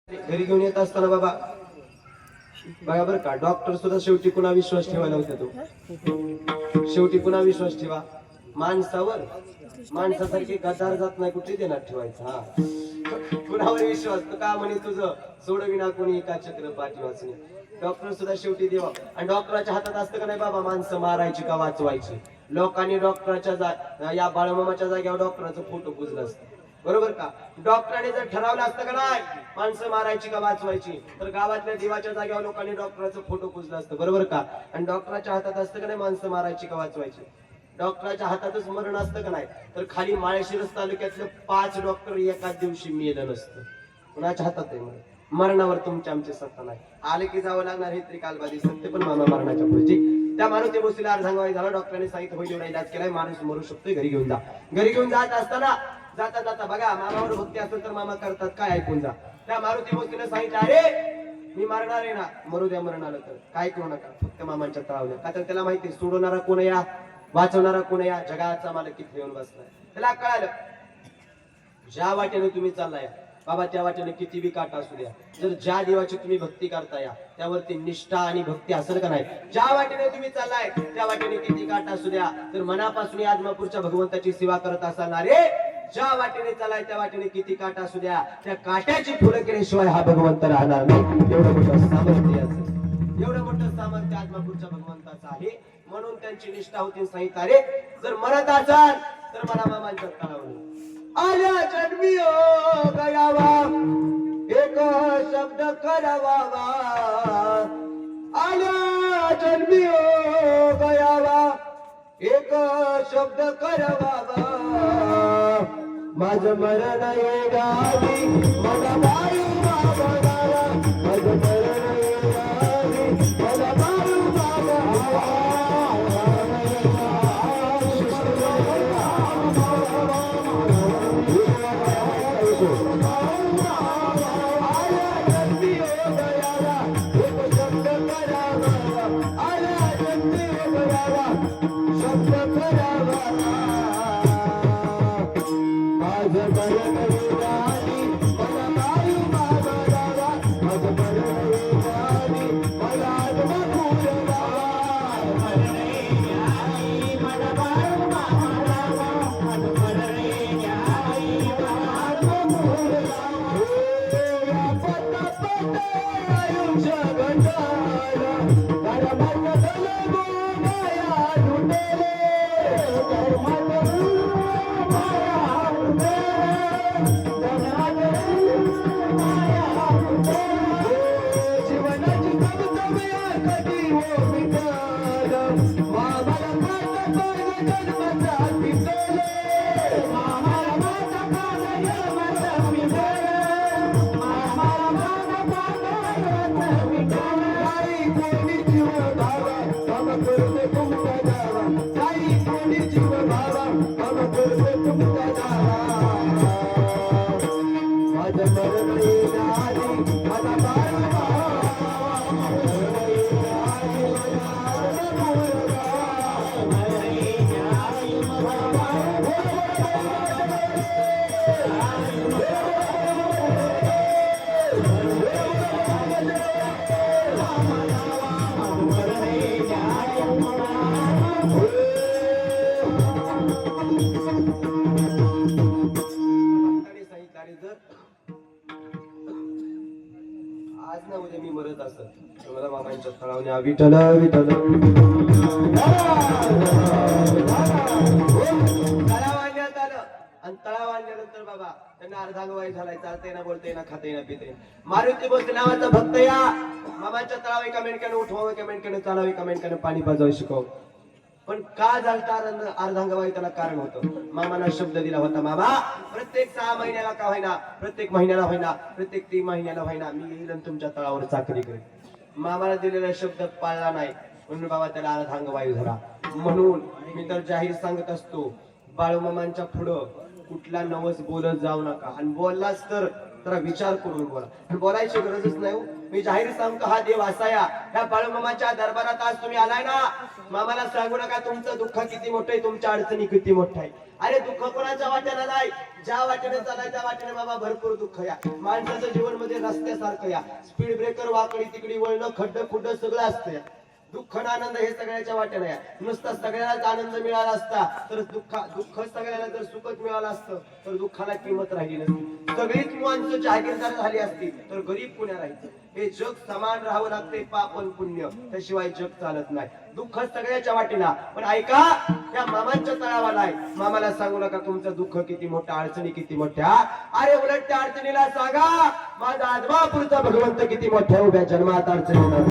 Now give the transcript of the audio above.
घरी घेऊन येत असताना बाबा बघा बरं का, डॉक्टर सुद्धा शेवटी कुणा विश्वास ठेवायला होता तो. शेवटी कुणा विश्वास ठेवा? माणसावर. माणसासारखी गदार जात नाही कुठे देणार ठेवायचा. हा, कुणावर विश्वास? तो का म्हणे तुझं सोडविना कोणी का चक्र पाठी वाचणे. डॉक्टर सुद्धा शेवटी देवा. आणि डॉक्टराच्या हातात असतं का नाही बाबा माणसं मारायची का वाचवायची. लोकांनी डॉक्टरच्या या बाळमामाच्या जागेवर डॉक्टराचं फोटो पुजलं असतं, बरोबर का? डॉक्टरांनी जर ठरवलं असतं का नाही माणसं मारायची का वाचवायची, तर गावातल्या देवाच्या जागेवर लोकांनी डॉक्टराचं फोटो पुजलं असतं, बरोबर का? आणि डॉक्टराच्या हातात असतं का नाही माणसं मारायची का वाचवायची. डॉक्टराच्या हातातच मरण असतं का नाही, तर खाली माळशिरस तालुक्यातलं 5 डॉक्टर एकाच दिवशी मेलं नसतं. कुणाच्या हातात आहे मरण? मरणावर तुमच्या आमची सत्ता नाही. आले की जावं लागणार हे तरी कालबाधी सत्य, पण मामा मरणाच्या पुढची. त्या मारुती बसलेला अर्धांगवाई झाला. डॉक्टरांनी सांगितलं होईल एवढा इलाज केलाय, माणूस मरू शकतोय, घरी घेऊन जा. घरी घेऊन जात असताना जाता जाता बघा, मामावर भक्ती असेल तर मामा करतात काय, ऐकून जा. त्या मारुती बसलेला सांगितलं, अरे मी मरणार आहे ना, मरू द्या मरण आलं तर काय करू नका, फक्त मामांच्या तळावल्या. का तर त्याला माहिती सोडवणारा कोण या, वाचवणारा कोण या, जगाचा मालक किती येऊन बसलाय. त्याला कळालं ज्या वाटेने तुम्ही चाललाय बाबा त्या वाटेने किती बी काटा असू द्या, जर ज्या देवाची तुम्ही भक्ती करताय त्यावरती निष्ठा आणि भक्ती असेल का नाही, ज्या वाटेने तुम्ही चाललाय त्या वाटेने किती काटा असू द्या, तर मनापासून आदमापूरच्या भगवंताची सेवा करत असणार रे, ज्या वाटेने चालाय त्या वाटेने किती काटा असू द्या, त्या काट्याची फुलं केल्याशिवाय हा भगवंत राहणार नाही. एवढं मोठं सामर्थ्य याचं, एवढं मोठं सामर्थ्य आदमापूरच्या भगवंताचं आहे. म्हणून त्यांची निष्ठा होती. सांगितलं रे जर मरत असाल तर मला मामांच्या तळावर आल्या जन्मी हो गयावा, एक शब्द करावा. आल्या जन्मी हो गयावा, एक शब्द करावा. माझं मरण ये गावी मला बाळू बाबा गावा, माझं मरण ये गावी मला बाळू बाबा गावा. आज ना उद्या मी मरत असत मला मामांच्या तळावल्या विठ्ठल विठ्ठल तळाव आणण्यात आलं. आणि तळाव आणल्यानंतर बाबा त्यांना अर्धांगवाई झालाय, चालते ना बोलते ना खाते ना पिते. मारुती भोसले नावाचा भक्त या मामांच्या तळाव एका मेंढक्याने उठवावं, एका मेंढक्याने चालावं, एका मेंढक्याने पाणी पाजावं शिकव. पण का झालता अर्धांगवाई? त्याला कारण होतं. मामाला शब्द दिला होता, मामा प्रत्येक 6 महिन्याला का होईना, प्रत्येक महिन्याला होईना, प्रत्येक 3 महिन्याला होईना मी येईल आणि तुमच्या तळावर चाकरी करेन. मामाला दिलेला शब्द पाळला नाही म्हणून बाबा त्याला अर्धांगवायू झाला. म्हणून मी तर जाहीर सांगत असतो, बाळूमामांच्या पुढं कुठला नवस बोलत जाऊ नका. आणि बोललाच तर जरा विचार करून बोला. आणि बोलायची गरजच नाही हो. मी जाहीर सांगतो, हा देव असाया. ह्या बाळूमामाच्या दरबारात आज तुम्ही आलाय ना, मामाला सांगू नका तुमचं दुःख किती मोठं आहे, तुमच्या अडचणी किती मोठ्या आहे. अरे दुःख कोणाच्या वाट्याला नाही, ज्या वाटेने चालाय त्या वाटेने बाबा भरपूर दुःख या. माणसाचं जीवन मध्ये रस्त्यासारखं या, स्पीड ब्रेकर वाकडी तिकडी वळणं खड्ड खुड्ड सगळं असतं या. दुःख आणि आनंद हे सगळ्याच्या वाटेला या. नुसता सगळ्यालाच आनंद मिळाला असता तर दुःख सगळ्याला जर सुखच मिळालं असतं तर दुःखाला किंमत राहिली नसती. सगळीच माणसं जागीरदार झाली असती तर गरीब पुण्या राहायचं. हे जग समान राहावं लागते, पाप आणि पुण्य, त्याशिवाय जग चालत नाही. दुःख सगळ्याच्या वाटेला. पण ऐका, त्या मामांच्या तळावाला आहे. मामाला सांगू नका तुमचं दुःख किती मोठं, अडचणी किती मोठ्या. अरे उलट त्या अडचणीला सांगा माझा आदमापूरचा भगवंत किती मोठ्या उभ्या जन्मात अडचणी